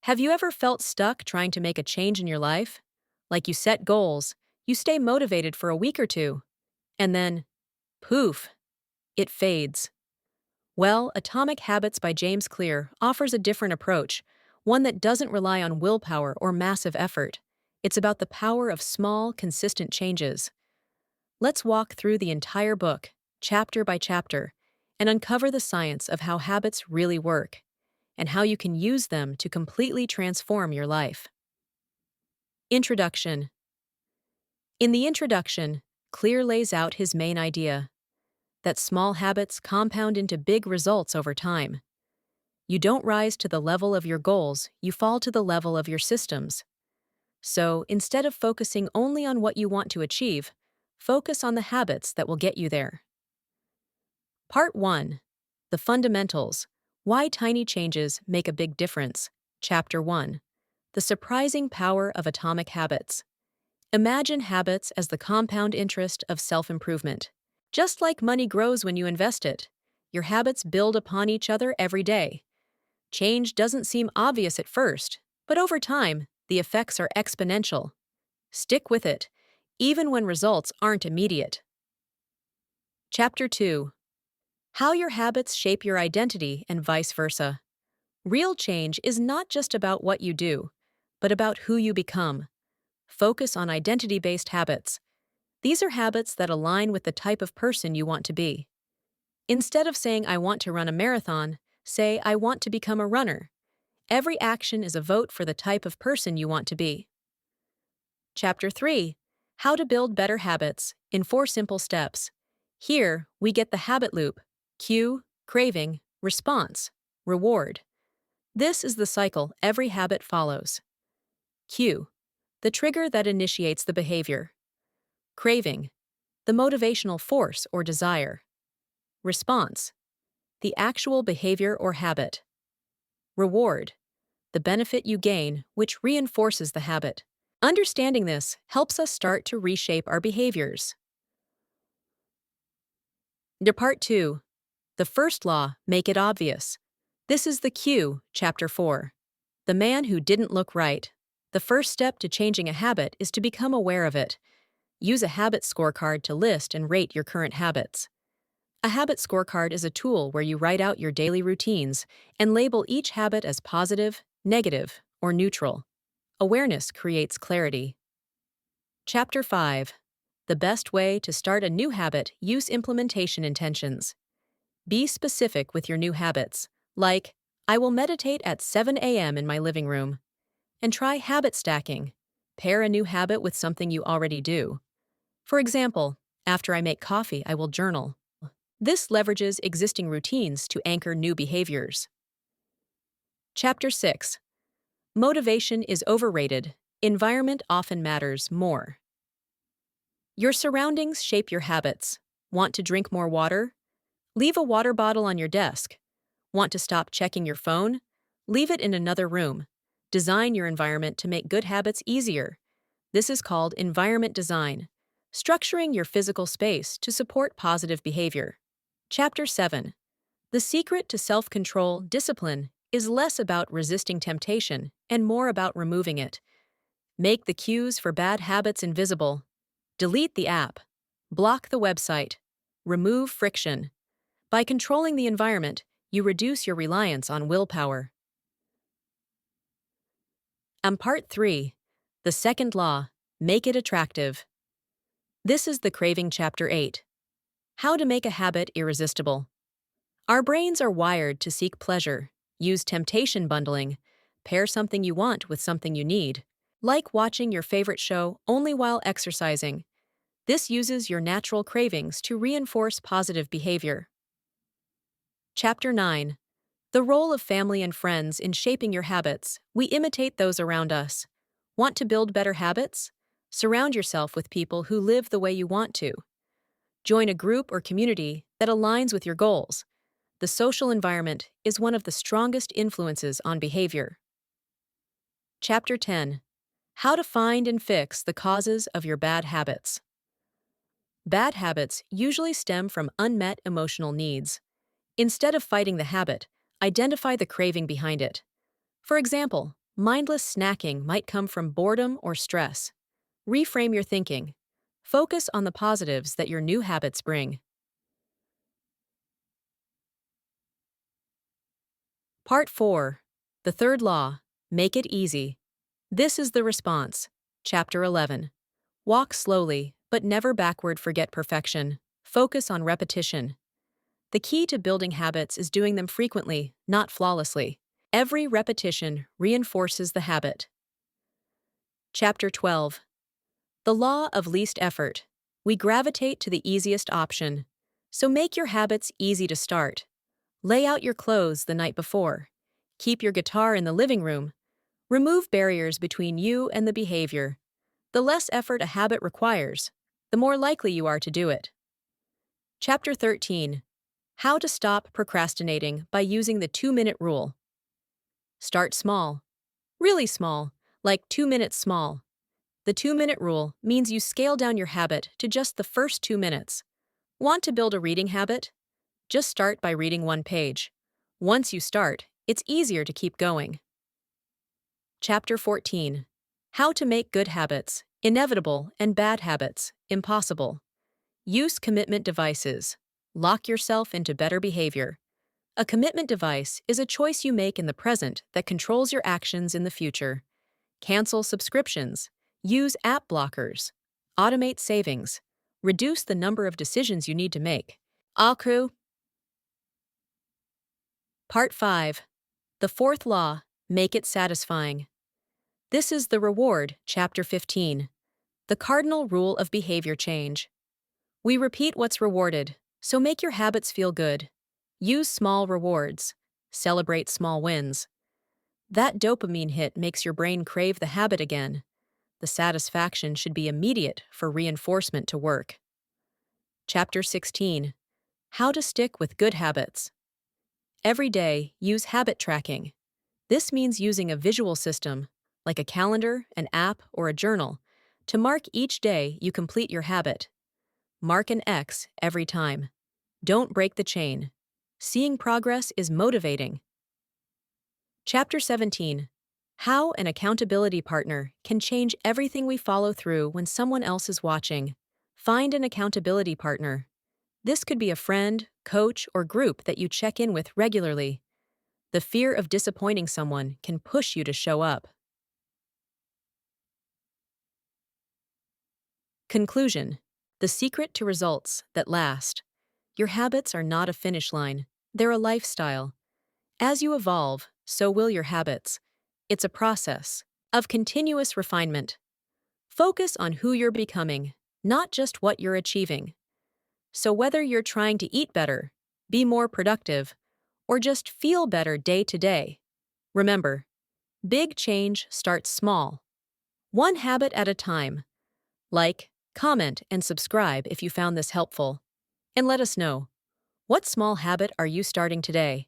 Have you ever felt stuck trying to make a change in your life? Like you set goals, you stay motivated for a week or two, and then, poof, it fades. Well, Atomic Habits by James Clear offers a different approach, one that doesn't rely on willpower or massive effort. It's about the power of small, consistent changes. Let's walk through the entire book, chapter by chapter, and uncover the science of how habits really work and how you can use them to completely transform your life. Introduction. In the introduction, Clear lays out his main idea that small habits compound into big results over time. You don't rise to the level of your goals, you fall to the level of your systems. So, instead of focusing only on what you want to achieve, focus on the habits that will get you there. Part 1. The Fundamentals. Why Tiny Changes Make a Big Difference. Chapter 1. The Surprising Power of Atomic Habits. Imagine habits as the compound interest of self-improvement. Just like money grows when you invest it, your habits build upon each other every day. Change doesn't seem obvious at first, but over time, the effects are exponential. Stick with it, even when results aren't immediate. Chapter 2. How your habits shape your identity and vice versa. Real change is not just about what you do, but about who you become. Focus on identity-based habits. These are habits that align with the type of person you want to be. Instead of saying, "I want to run a marathon," say, "I want to become a runner." Every action is a vote for the type of person you want to be. Chapter 3. How to Build Better Habits in 4 Simple Steps. Here, we get the habit loop: cue, craving, response, reward. This is the cycle every habit follows. Cue, the trigger that initiates the behavior. Craving, the motivational force or desire. Response, the actual behavior or habit. Reward, the benefit you gain, which reinforces the habit. Understanding this helps us start to reshape our behaviors. Part 2. The First Law, Make It Obvious. This is the cue, Chapter 4. The Man Who Didn't Look Right. The first step to changing a habit is to become aware of it. Use a habit scorecard to list and rate your current habits. A habit scorecard is a tool where you write out your daily routines and label each habit as positive, negative, or neutral. Awareness creates clarity. Chapter 5. The Best Way to Start a New Habit. Use implementation intentions. Be specific with your new habits, like, "I will meditate at 7 a.m. in my living room." And try habit stacking. Pair a new habit with something you already do. For example, after I make coffee, I will journal. This leverages existing routines to anchor new behaviors. Chapter 6. Motivation is overrated. Environment often matters more. Your surroundings shape your habits. Want to drink more water? Leave a water bottle on your desk. Want to stop checking your phone? Leave it in another room. Design your environment to make good habits easier. This is called environment design, structuring your physical space to support positive behavior. Chapter 7. The secret to self-control, discipline, is less about resisting temptation and more about removing it. Make the cues for bad habits invisible. Delete the app. Block the website. Remove friction. By controlling the environment, you reduce your reliance on willpower. Part 3. The Second Law, Make It Attractive. This is the Craving Chapter 8. How to Make a Habit Irresistible. Our brains are wired to seek pleasure. Use temptation bundling. Pair something you want with something you need. Like watching your favorite show only while exercising. This uses your natural cravings to reinforce positive behavior. Chapter 9. The Role of Family and Friends in Shaping Your Habits. We imitate those around us. Want to build better habits? Surround yourself with people who live the way you want to. Join a group or community that aligns with your goals. The social environment is one of the strongest influences on behavior. Chapter 10. How to Find and Fix the Causes of Your Bad Habits. Bad habits usually stem from unmet emotional needs. Instead of fighting the habit, identify the craving behind it. For example, Mindless snacking might come from boredom or stress. Reframe your thinking. Focus on the positives that your new habits bring. Part 4. The third law. Make it easy. This is the response. Chapter 11. Walk slowly, but never backward. Forget perfection. Focus on repetition. The key to building habits is doing them frequently, not flawlessly. Every repetition reinforces the habit. Chapter 12. The law of least effort. We gravitate to the easiest option. So make your habits easy to start. Lay out your clothes the night before. Keep your guitar in the living room. Remove barriers between you and the behavior. The less effort a habit requires, the more likely you are to do it. Chapter 13. How to stop procrastinating by using the 2-minute rule. Start small. Really small, like 2 minutes small. The 2-minute rule means you scale down your habit to just the first 2 minutes. Want to build a reading habit? Just start by reading 1 page. Once you start, it's easier to keep going. Chapter 14. How to make good habits inevitable and bad habits impossible. Use commitment devices. Lock yourself into better behavior. A commitment device is a choice you make in the present that controls your actions in the future. Cancel subscriptions. Use app blockers. Automate savings. Reduce the number of decisions you need to make. All crew. Part 5. The fourth law. Make it satisfying. This is the reward, Chapter 15. The cardinal rule of behavior change. We repeat what's rewarded, so make your habits feel good. Use small rewards. Celebrate small wins. That dopamine hit makes your brain crave the habit again. The satisfaction should be immediate for reinforcement to work. Chapter 16. How to stick with good habits. Every day, use habit tracking. This means using a visual system, like a calendar, an app, or a journal, to mark each day you complete your habit. Mark an X every time. Don't break the chain. Seeing progress is motivating. Chapter 17. How an accountability partner can change everything we follow through when someone else is watching. Find an accountability partner. This could be a friend, coach, or group that you check in with regularly. The fear of disappointing someone can push you to show up. Conclusion. The secret to results that last. Your habits are not a finish line. They're a lifestyle. As you evolve, so will your habits. It's a process of continuous refinement. Focus on who you're becoming, not just what you're achieving. So whether you're trying to eat better, be more productive, or just feel better day to day, remember, big change starts small. One habit at a time. Like, comment, and subscribe if you found this helpful. And let us know, what small habit are you starting today?